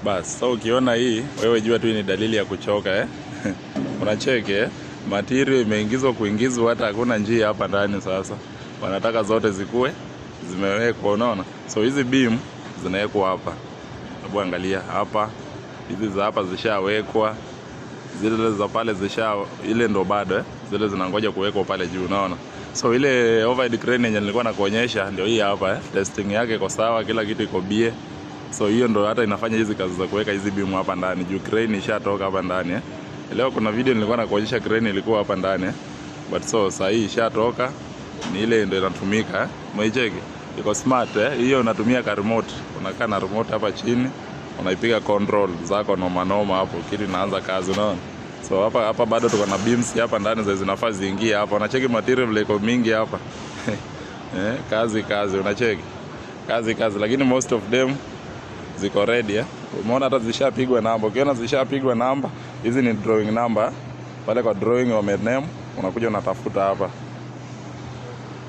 Bas, so ukiona hii wewe jua tu ni dalili ya kuchoka Unacheke material imeingizwa hata hakuna njia hapa ndani sasa. Wanataka zote zikue zimewekwa, unaona? So hizi beam zinawekwa hapa. Hebu angalia hapa. Hizi za hapa zishawekwa. Zile za pale ile ndo bado zile zinangoja kuwekwa pale juu, unaona? So ile overhead crane yenye nilikuwa nakuonyesha ndio hii hapa Testing yake iko sawa, kila kitu iko bie. So hiyo ndo hata inafanya hizi kazi za kuweka hizi beam hapa ndani. Juu crane ishatoka hapa ndani Leo kuna video nilikuwa nakuonyesha crane ilikuwa hapa ndani But so sasa hii ishatoka, ni ile ndio inatumika Umeicheki? Iko smart hiyo unatumia ka remote. Unakaa na remote hapa chini, unaipiga control zako noma hapo, kitu inaanza kazi, unaona? So hapa bado tuko na beams hapa ndani zinafaa ziingie hapa. Unacheki material iko mingi hapa. Kazi unacheki. Kazi lakini most of them ziko ready Umeona hata zishapigwa namba. Ukiona zishapigwa namba, hizi ni drawing number. Pale kwa drawing wame name, unakuja unatafuta hapa.